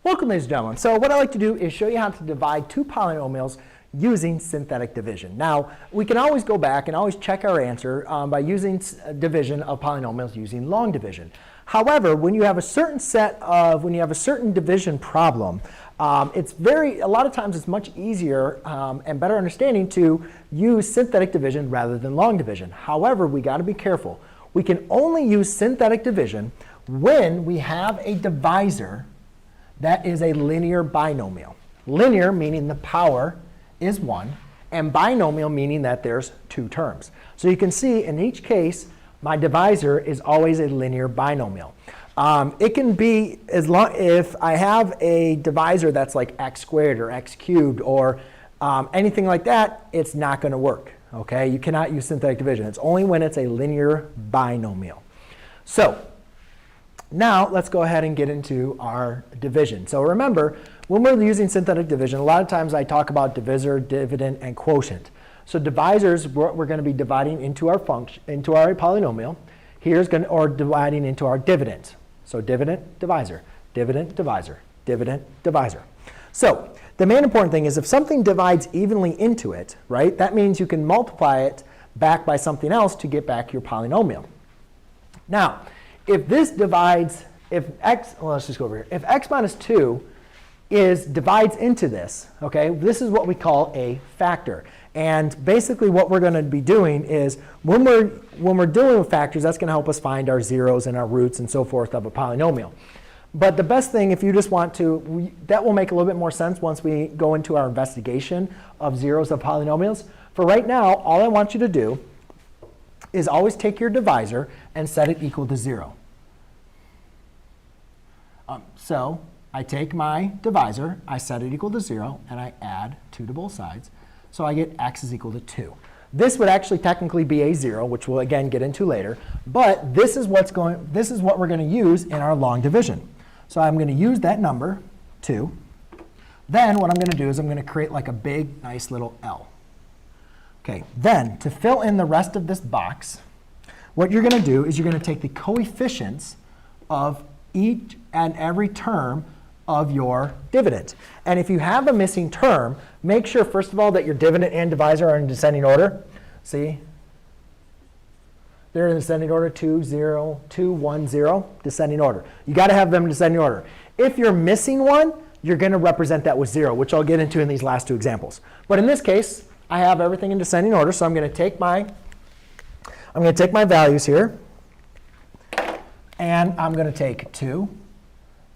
Welcome, ladies and gentlemen. So what I like to do is show you how to divide two polynomials using synthetic division. Now, we can always go back and always check our answer by using division of polynomials using long division. However, when you have a certain division problem, a lot of times it's much easier and better understanding to use synthetic division rather than long division. However, we got to be careful. We can only use synthetic division when we have a divisor that is a linear binomial. Linear meaning the power is 1, and binomial meaning that there's two terms. So you can see in each case, my divisor is always a linear binomial. It can be if I have a divisor that's like x squared or x cubed or anything like that, it's not going to work. Okay? You cannot use synthetic division. It's only when it's a linear binomial. So now let's go ahead and get into our division. So remember, when we're using synthetic division, a lot of times I talk about divisor, dividend, and quotient. So divisors, we're going to be dividing into our function, into our polynomial. Or dividing into our dividend. So dividend, divisor, dividend, divisor, dividend, divisor. So the main important thing is if something divides evenly into it, right, that means you can multiply it back by something else to get back your polynomial. Now, if this divides, let's just go over here. If x minus 2 divides into this, okay, this is what we call a factor. And basically what we're going to be doing is when we're dealing with factors, that's going to help us find our zeros and our roots and so forth of a polynomial. But the best thing, if you just want to, that will make a little bit more sense once we go into our investigation of zeros of polynomials. For right now, all I want you to do is always take your divisor and set it equal to 0. So I take my divisor, I set it equal to 0, and I add 2 to both sides. So I get x is equal to 2. This would actually technically be a 0, which we'll again get into later. But this is what we're going to use in our long division. So I'm going to use that number, 2. Then what I'm going to do is I'm going to create like a big, nice little L. OK, then to fill in the rest of this box, what you're going to do is you're going to take the coefficients of each and every term of your dividend. And if you have a missing term, make sure, first of all, that your dividend and divisor are in descending order. See? They're in descending order, 2, 0, 2, 1, 0, descending order. You got to have them in descending order. If you're missing one, you're going to represent that with 0, which I'll get into in these last two examples. But in this case, I have everything in descending order, so I'm going to take my values here, and I'm going to take 2.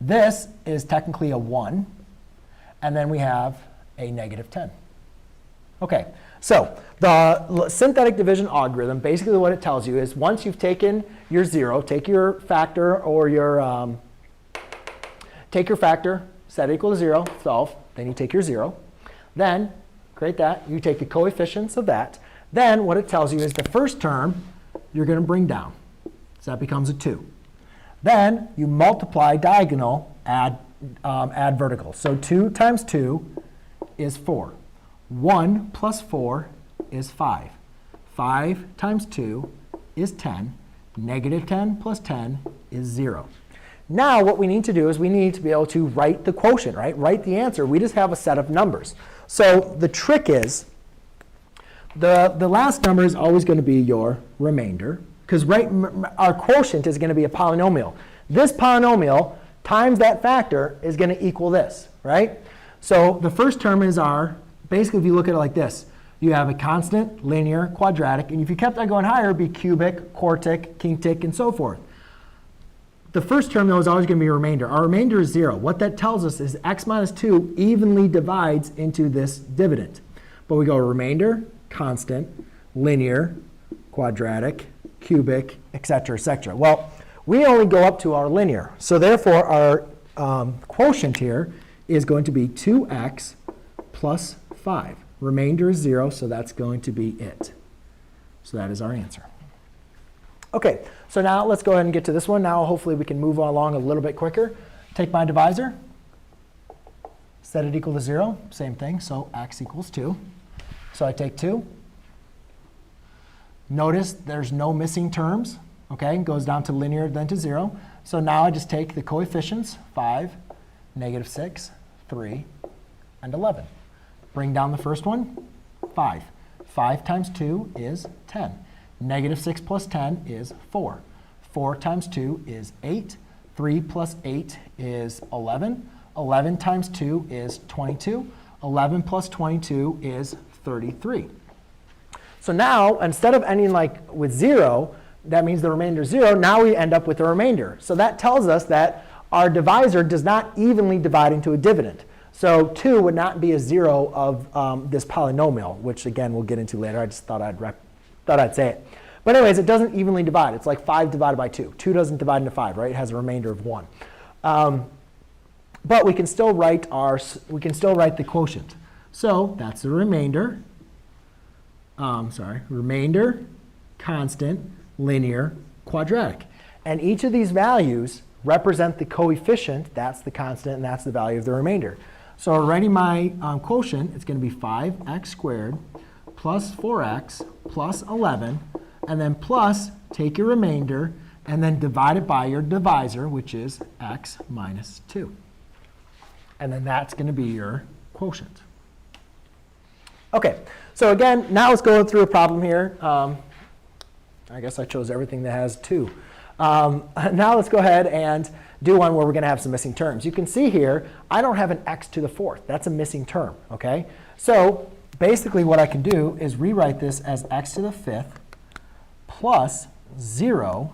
This is technically a 1, and then we have a negative 10. OK, so the synthetic division algorithm, basically what it tells you is once you've taken your 0, take your factor or your take your factor, set it equal to 0, solve. Then you take your 0. Then create that. You take the coefficients of that. Then what it tells you is the first term you're going to bring down. So that becomes a 2. Then you multiply diagonal, add vertical. So 2 times 2 is 4. 1 plus 4 is 5. 5 times 2 is 10. Negative 10 plus 10 is 0. Now what we need to do is we need to be able to write the quotient, right? Write the answer. We just have a set of numbers. So the trick is the last number is always going to be your remainder. Because our quotient is going to be a polynomial. This polynomial times that factor is going to equal this, right? So the first term is basically if you look at it like this, you have a constant, linear, quadratic. And if you kept that going higher, it would be cubic, quartic, quintic, and so forth. The first term, though, is always going to be a remainder. Our remainder is 0. What that tells us is x minus 2 evenly divides into this dividend. But we go remainder, constant, linear, quadratic, cubic, et cetera, et cetera. Well, we only go up to our linear. So therefore, our quotient here is going to be 2x plus 5. Remainder is 0, so that's going to be it. So that is our answer. OK, so now let's go ahead and get to this one. Now hopefully we can move along a little bit quicker. Take my divisor, set it equal to 0. Same thing, so x equals 2. So I take 2. Notice there's no missing terms. OK, it goes down to linear, then to 0. So now I just take the coefficients, 5, negative 6, 3, and 11. Bring down the first one, 5. 5 times 2 is 10. Negative 6 plus 10 is 4. 4 times 2 is 8. 3 plus 8 is 11. 11 times 2 is 22. 11 plus 22 is 33. So now, instead of ending like with 0, that means the remainder is 0. Now we end up with a remainder. So that tells us that our divisor does not evenly divide into a dividend. So 2 would not be a 0 of this polynomial, which again we'll get into later. I just thought I'd say it. But anyways, it doesn't evenly divide. It's like 5 divided by 2. 2 doesn't divide into 5, right? It has a remainder of 1. But we can still write the quotient. So that's the remainder. Remainder, constant, linear, quadratic. And each of these values represent the coefficient. That's the constant, and that's the value of the remainder. So writing my quotient, it's going to be 5x squared plus 4x plus 11, and then plus, take your remainder, and then divide it by your divisor, which is x minus 2. And then that's going to be your quotient. OK, so again, now let's go through a problem here. I guess I chose everything that has 2. Now let's go ahead and do one where we're going to have some missing terms. You can see here, I don't have an x to the 4th. That's a missing term. OK, so basically what I can do is rewrite this as x to the 5th plus 0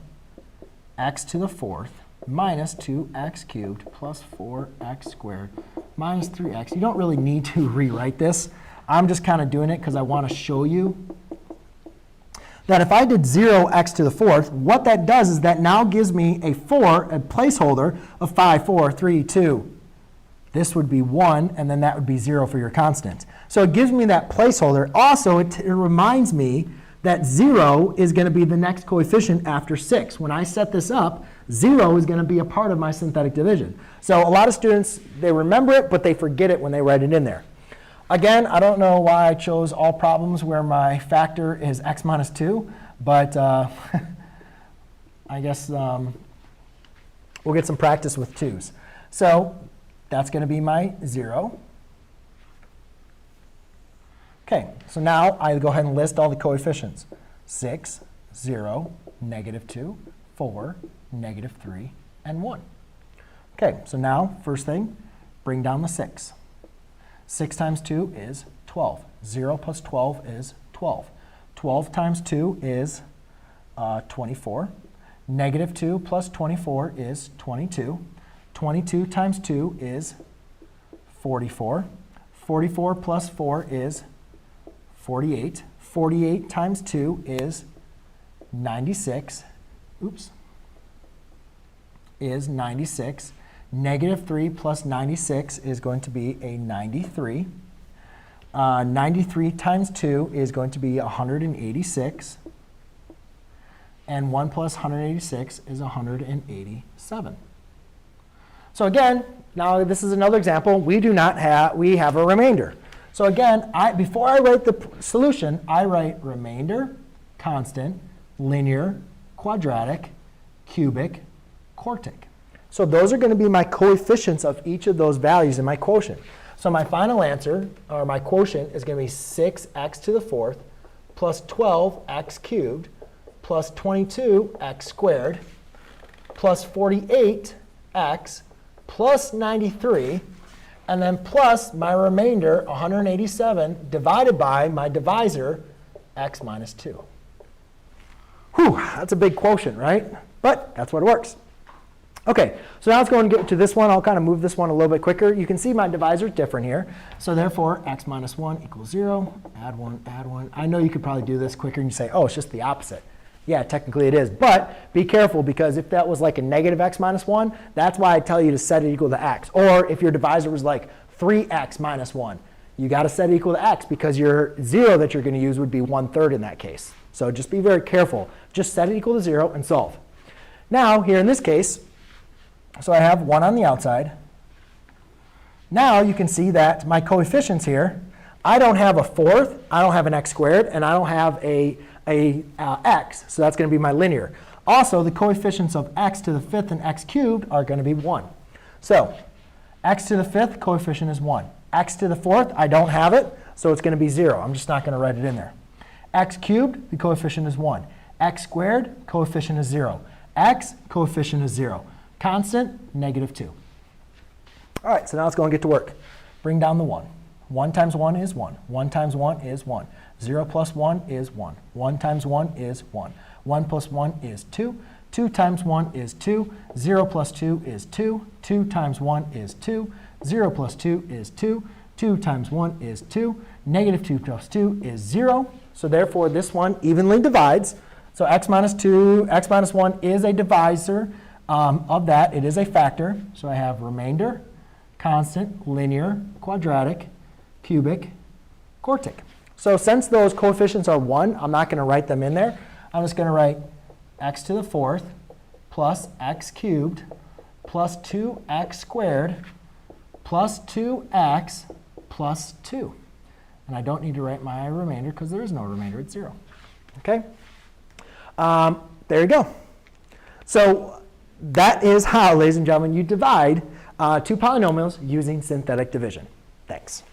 x to the 4th minus 2x cubed plus 4x squared minus 3x. You don't really need to rewrite this. I'm just kind of doing it because I want to show you that if I did 0x to the 4th, what that does is that now gives me a placeholder of 5, 4, 3, 2. This would be 1, and then that would be 0 for your constant. So it gives me that placeholder. Also, it reminds me that 0 is going to be the next coefficient after 6. When I set this up, 0 is going to be a part of my synthetic division. So a lot of students, they remember it, but they forget it when they write it in there. Again, I don't know why I chose all problems where my factor is x minus 2, but I guess we'll get some practice with 2's. So that's going to be my 0. OK, so now I go ahead and list all the coefficients. 6, 0, negative 2, 4, negative 3, and 1. OK, so now, first thing, bring down the 6. 6 times 2 is 12. 0 plus 12 is 12. 12 times 2 is 24. Negative 2 plus 24 is 22. 22 times 2 is 44. 44 plus 4 is 48. 48 times 2 is 96. Is 96. Negative 3 plus 96 is going to be a 93. 93 times 2 is going to be 186. And 1 plus 186 is 187. So again, now this is another example. We have a remainder. So again, before I write the solution, I write remainder, constant, linear, quadratic, cubic, quartic. So those are going to be my coefficients of each of those values in my quotient. So my final answer, or my quotient, is going to be 6x to the 4th plus 12x cubed plus 22x squared plus 48x plus 93, and then plus my remainder, 187, divided by my divisor, x minus 2. Whew, that's a big quotient, right? But that's what it works. OK, so now let's go and get to this one. I'll kind of move this one a little bit quicker. You can see my divisor is different here. So therefore, x minus 1 equals 0. Add 1, add 1. I know you could probably do this quicker and you say, oh, it's just the opposite. Yeah, technically it is. But be careful, because if that was like a negative x minus 1, that's why I tell you to set it equal to x. Or if your divisor was like 3x minus 1, you got to set it equal to x, because your 0 that you're going to use would be 1/3 in that case. So just be very careful. Just set it equal to 0 and solve. Now, here in this case, so I have 1 on the outside. Now you can see that my coefficients here, I don't have a 4th, I don't have an x squared, and I don't have a x. So that's going to be my linear. Also, the coefficients of x to the 5th and x cubed are going to be 1. So X to the 5th coefficient is 1. X to the 4th, I don't have it, so it's going to be 0. I'm just not going to write it in there. X cubed, the coefficient is 1. X squared, coefficient is 0. X, coefficient is 0. Constant, -2. All right, so now let's go and get to work. Bring down the 1. 1 times 1 is 1. 1 times 1 is 1. 0 plus 1 is 1. 1 times 1 is 1. 1 plus 1 is 2. 2 times 1 is 2. 0 plus 2 is 2. 2 times 1 is 2. 0 plus 2 is 2. 2 times 1 is 2. -2 plus 2 is 0. So therefore, this one evenly divides. So x minus 2, x minus 1 is a divisor of that. It is a factor. So I have remainder, constant, linear, quadratic, cubic, quartic. So since those coefficients are 1, I'm not going to write them in there. I'm just going to write x to the 4th plus x cubed plus 2x squared plus 2x plus 2. And I don't need to write my remainder because there is no remainder. It's 0. OK? There you go. So that is how, ladies and gentlemen, you divide two polynomials using synthetic division. Thanks.